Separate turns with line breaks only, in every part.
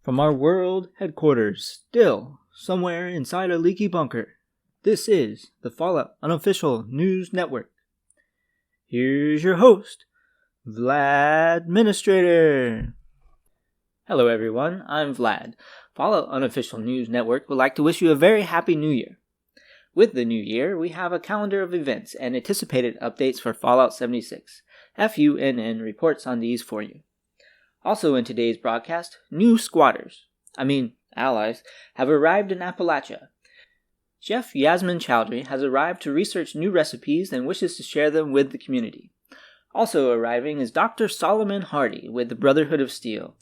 From our world headquarters, still somewhere inside a leaky bunker, this is the Fallout Unofficial News Network. Here's your host, Vladministrator. Hello everyone, I'm Vlad. Fallout Unofficial News Network would like to wish you a very happy new year. With the new year, we have a calendar of events and anticipated updates for Fallout 76. FUNN reports on these for you. Also in today's broadcast, new allies, have arrived in Appalachia. Chef Yasmin Chowdry has arrived to research new recipes and wishes to share them with the community. Also arriving is Dr. Solomon Hardy with the Brotherhood of Steel.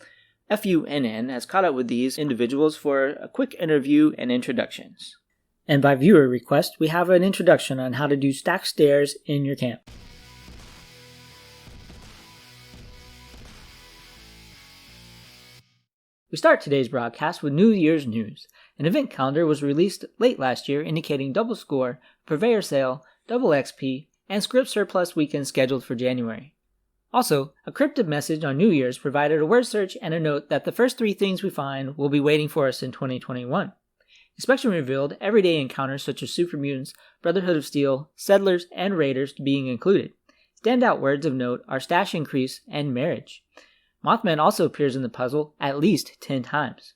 FUNN has caught up with these individuals for a quick interview and introductions. And by viewer request, we have an introduction on how to do stacked stairs in your camp. We start today's broadcast with New Year's news. An event calendar was released late last year indicating double score, purveyor sale, double XP, and script surplus weekend scheduled for January. Also, a cryptic message on New Year's provided a word search and a note that the first 3 things we find will be waiting for us in 2021. Inspection revealed everyday encounters such as super mutants, Brotherhood of Steel, settlers, and raiders being included. Standout words of note are stash increase and marriage. Mothman also appears in the puzzle at least 10 times.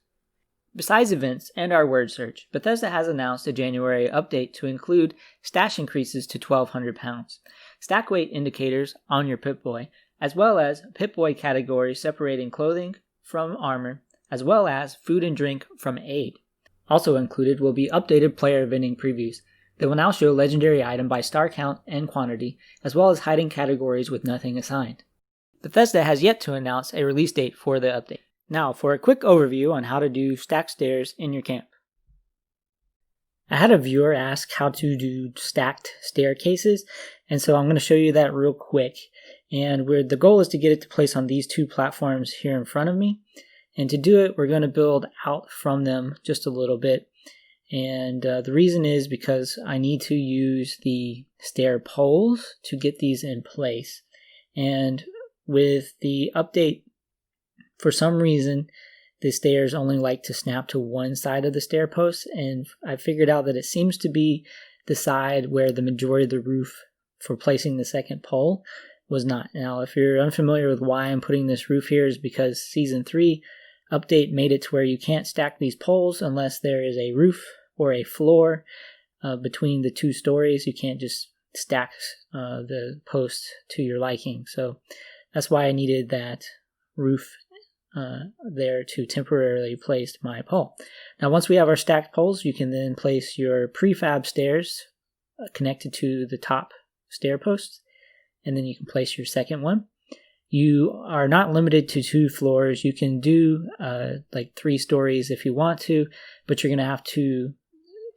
Besides events and our word search, Bethesda has announced a January update to include stash increases to 1,200 pounds, stack weight indicators on your Pip-Boy, as well as Pip-Boy categories separating clothing from armor, as well as food and drink from aid. Also included will be updated player vending previews. They will now show legendary item by star count and quantity, as well as hiding categories with nothing assigned. Bethesda has yet to announce a release date for the update. Now for a quick overview on how to do stacked stairs in your camp. I had a viewer ask how to do stacked staircases, and so I'm going to show you that real quick. And the goal is to get it to place on these 2 platforms here in front of me. And to do it, we're going to build out from them just a little bit. And the reason is because I need to use the stair poles to get these in place. And with the update, for some reason, the stairs only like to snap to one side of the stair post, and I figured out that it seems to be the side where the majority of the roof for placing the second pole was not. Now, if you're unfamiliar with why I'm putting this roof here, is because Season 3 update made it to where you can't stack these poles unless there is a roof or a floor between the 2 stories. You can't just stack the posts to your liking. So that's why I needed that roof there to temporarily place my pole. Now once we have our stacked poles, you can then place your prefab stairs connected to the top stair posts, and then you can place your second one. You are not limited to 2 floors. You can do like 3 stories if you want to, but you're going to have to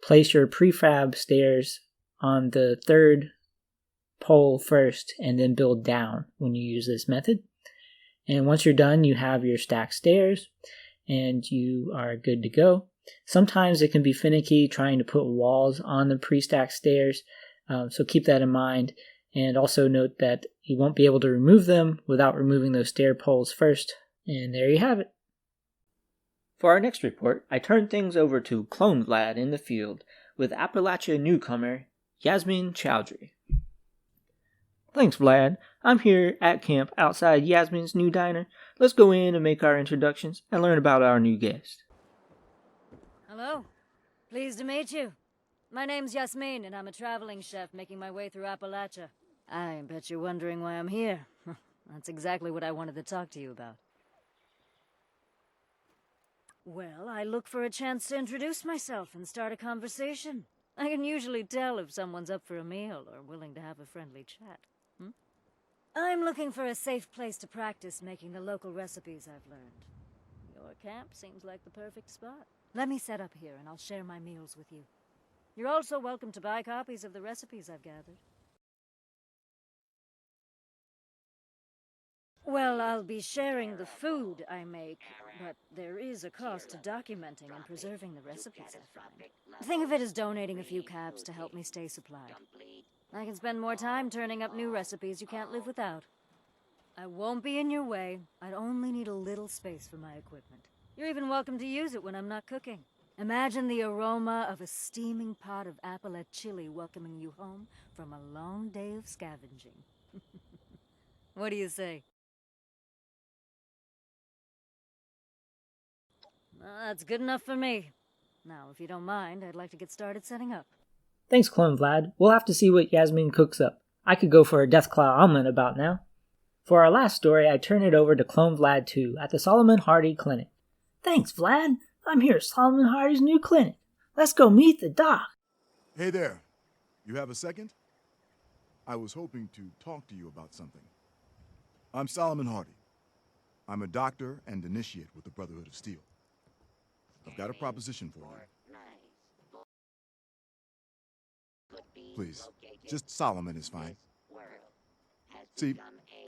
place your prefab stairs on the 3rd pole first and then build down when you use this method. And once you're done, you have your stacked stairs and you are good to go. Sometimes it can be finicky trying to put walls on the pre-stacked stairs, so keep that in mind. And also note that you won't be able to remove them without removing those stair poles first. And there you have it. For our next report, I turn things over to Clone Vlad in the field with Appalachia newcomer Yasmin Chowdry. Thanks, Vlad. I'm here at camp outside Yasmin's new diner. Let's go in and make our introductions and learn about our new guest.
Hello. Pleased to meet you. My name's Yasmin, and I'm a traveling chef making my way through Appalachia. I bet you're wondering why I'm here. That's exactly what I wanted to talk to you about. Well, I look for a chance to introduce myself and start a conversation. I can usually tell if someone's up for a meal or willing to have a friendly chat. I'm looking for a safe place to practice making the local recipes I've learned. Your camp seems like the perfect spot. Let me set up here and I'll share my meals with you. You're also welcome to buy copies of the recipes I've gathered. Well, I'll be sharing the food I make, but there is a cost to documenting and preserving the recipes I find. Think of it as donating a few caps to help me stay supplied. I can spend more time turning up new recipes you can't live without. I won't be in your way. I'd only need a little space for my equipment. You're even welcome to use it when I'm not cooking. Imagine the aroma of a steaming pot of apple chili welcoming you home from a long day of scavenging. What do you say? That's good enough for me. Now, if you don't mind, I'd like to get started setting up.
Thanks, Clone Vlad. We'll have to see what Yasmin cooks up. I could go for a Deathclaw omelet about now. For our last story, I turn it over to Clone Vlad 2 at the Solomon Hardy Clinic. Thanks, Vlad. I'm here at Solomon Hardy's new clinic. Let's go meet the doc.
Hey there. You have a second? I was hoping to talk to you about something. I'm Solomon Hardy. I'm a doctor and initiate with the Brotherhood of Steel. I've got a proposition for you. Please, just Solomon is fine. See,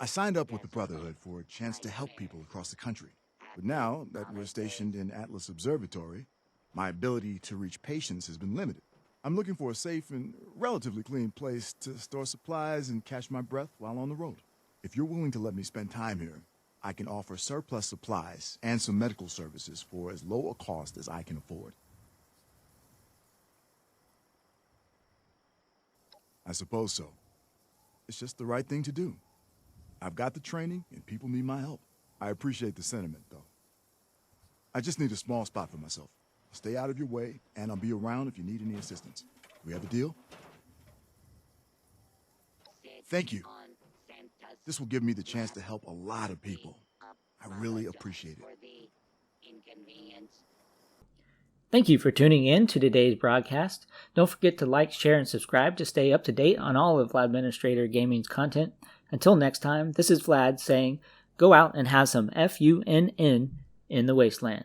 I signed up with the Brotherhood for a chance to help people across the country. But now that we're stationed in Atlas Observatory, my ability to reach patients has been limited. I'm looking for a safe and relatively clean place to store supplies and catch my breath while on the road. If you're willing to let me spend time here, I can offer surplus supplies and some medical services for as low a cost as I can afford. I suppose so. It's just the right thing to do. I've got the training, and people need my help. I appreciate the sentiment, though. I just need a small spot for myself. I'll stay out of your way, and I'll be around if you need any assistance. We have a deal? Thank you. This will give me the chance to help a lot of people. I really appreciate it.
Thank you for tuning in to today's broadcast. Don't forget to like, share, and subscribe to stay up to date on all of Vladministrator Gaming's content. Until next time, this is Vlad saying, go out and have some FUNN in the Wasteland.